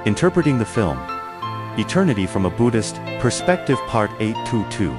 Interpreting the Film. Eternity from a Buddhist Perspective Part 822.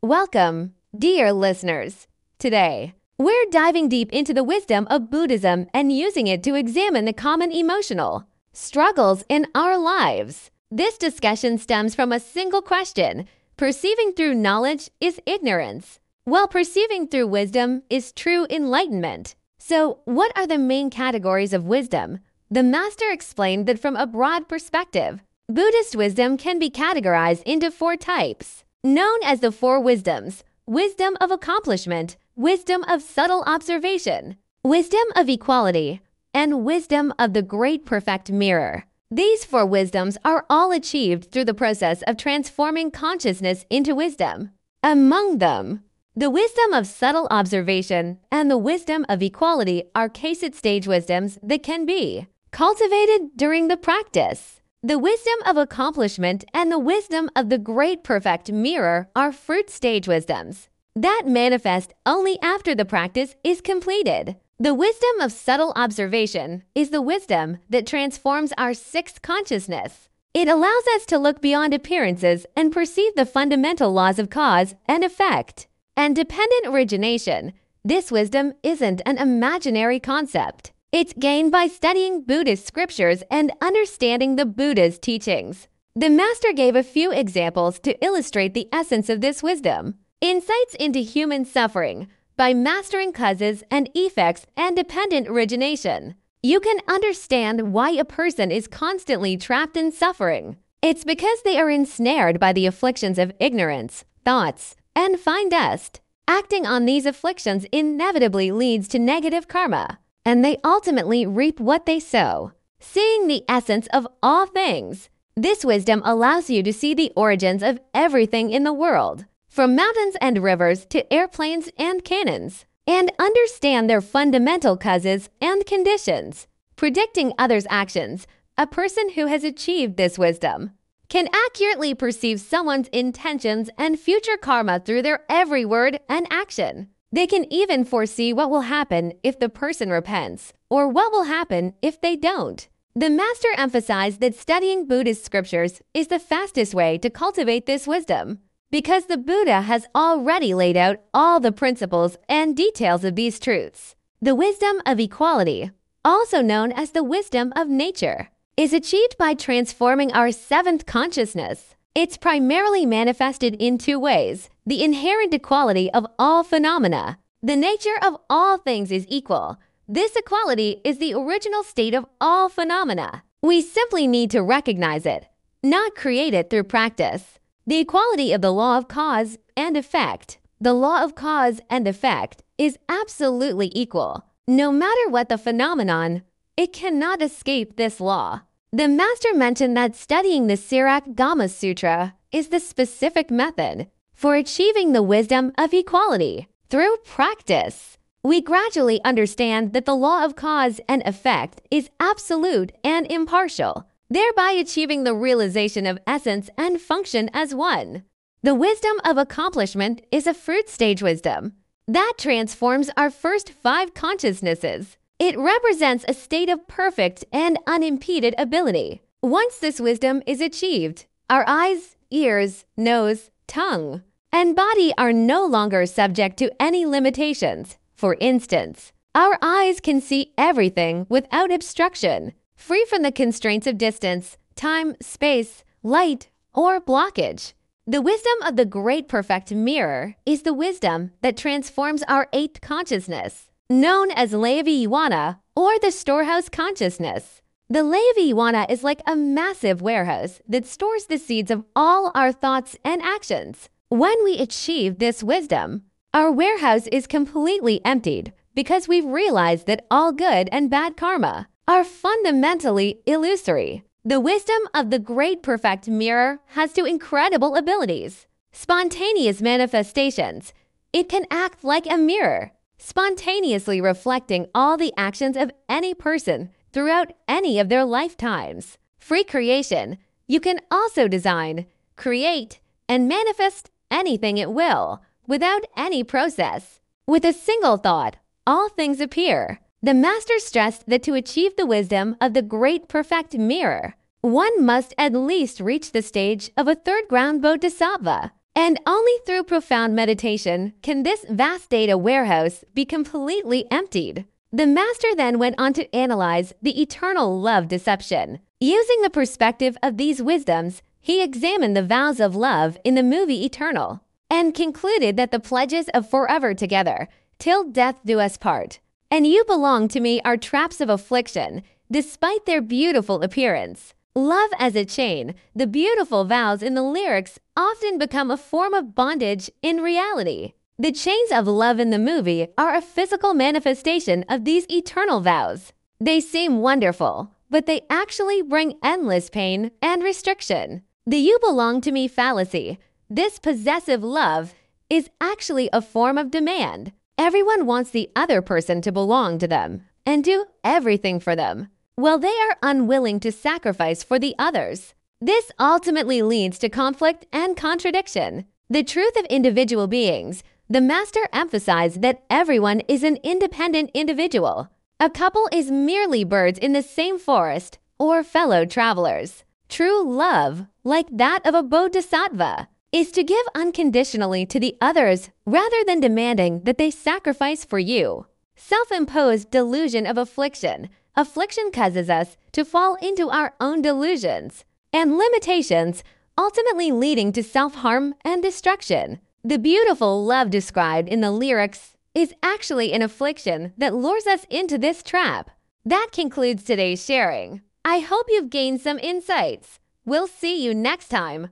Welcome, dear listeners. Today, we're diving deep into the wisdom of Buddhism and using it to examine the common emotional struggles in our lives. This discussion stems from a single question: perceiving through knowledge is ignorance, while perceiving through wisdom is true enlightenment. So, what are the main categories of wisdom? The Master explained that from a broad perspective, Buddhist wisdom can be categorized into 4 types, known as the 4 wisdoms: wisdom of accomplishment, wisdom of subtle observation, wisdom of equality, and wisdom of the great perfect mirror. These 4 wisdoms are all achieved through the process of transforming consciousness into wisdom. Among them, the wisdom of subtle observation and the wisdom of equality are case-it stage wisdoms that can be cultivated during the practice. The wisdom of accomplishment and the wisdom of the great perfect mirror are fruit stage wisdoms that manifest only after the practice is completed. The wisdom of subtle observation is the wisdom that transforms our 6th consciousness. It allows us to look beyond appearances and perceive the fundamental laws of cause and effect. And dependent origination, this wisdom isn't an imaginary concept. It's gained by studying Buddhist scriptures and understanding the Buddha's teachings. The Master gave a few examples to illustrate the essence of this wisdom. Insights into human suffering by mastering causes and effects and dependent origination. You can understand why a person is constantly trapped in suffering. It's because they are ensnared by the afflictions of ignorance, thoughts, and fine dust. Acting on these afflictions inevitably leads to negative karma, and they ultimately reap what they sow. Seeing the essence of all things. This wisdom allows you to see the origins of everything in the world, from mountains and rivers to airplanes and cannons, and understand their fundamental causes and conditions. Predicting others' actions, a person who has achieved this wisdom can accurately perceive someone's intentions and future karma through their every word and action. They can even foresee what will happen if the person repents, or what will happen if they don't. The Master emphasized that studying Buddhist scriptures is the fastest way to cultivate this wisdom, because the Buddha has already laid out all the principles and details of these truths. The wisdom of equality, also known as the wisdom of nature, is achieved by transforming our 7th consciousness. It's primarily manifested in 2 ways: the inherent equality of all phenomena. The nature of all things is equal. This equality is the original state of all phenomena. We simply need to recognize it, not create it through practice. The equality of the law of cause and effect. The law of cause and effect is absolutely equal. No matter what the phenomenon, it cannot escape this law. The Master mentioned that studying the Sirak Gama Sutra is the specific method for achieving the wisdom of equality. Through practice, we gradually understand that the law of cause and effect is absolute and impartial, thereby achieving the realization of essence and function as one. The wisdom of accomplishment is a fruit stage wisdom that transforms our first 5 consciousnesses. It represents a state of perfect and unimpeded ability. Once this wisdom is achieved, our eyes, ears, nose, tongue, and body are no longer subject to any limitations. For instance, our eyes can see everything without obstruction, free from the constraints of distance, time, space, light, or blockage. The wisdom of the great perfect mirror is the wisdom that transforms our 8th consciousness, known as Layaviyana, or the storehouse consciousness. The Layaviyana is like a massive warehouse that stores the seeds of all our thoughts and actions. When we achieve this wisdom, our warehouse is completely emptied because we've realized that all good and bad karma are fundamentally illusory. The wisdom of the great perfect mirror has 2 incredible abilities: spontaneous manifestations. It can act like a mirror, spontaneously reflecting all the actions of any person throughout any of their lifetimes. Free creation. You can also design, create, and manifest anything at will, without any process. With a single thought, all things appear. The master stressed that to achieve the wisdom of the great perfect mirror, one must at least reach the stage of a third ground bodhisattva. And only through profound meditation can this vast data warehouse be completely emptied. The master then went on to analyze the eternal love deception. Using the perspective of these wisdoms, he examined the vows of love in the movie Eternal and concluded that the pledges of forever together, till death do us part, and you belong to me are traps of affliction, despite their beautiful appearance. Love as a chain, the beautiful vows in the lyrics often become a form of bondage in reality. The chains of love in the movie are a physical manifestation of these eternal vows. They seem wonderful, but they actually bring endless pain and restriction. The "you belong to me" fallacy, this possessive love, is actually a form of demand. Everyone wants the other person to belong to them and do everything for them, while they are unwilling to sacrifice for the others. This ultimately leads to conflict and contradiction. The truth of individual beings, the master emphasized that everyone is an independent individual. A couple is merely birds in the same forest or fellow travelers. True love, like that of a bodhisattva, is to give unconditionally to the others rather than demanding that they sacrifice for you. Self-imposed delusion of affliction. Affliction causes us to fall into our own delusions and limitations, ultimately leading to self-harm and destruction. The beautiful love described in the lyrics is actually an affliction that lures us into this trap. That concludes today's sharing. I hope you've gained some insights. We'll see you next time.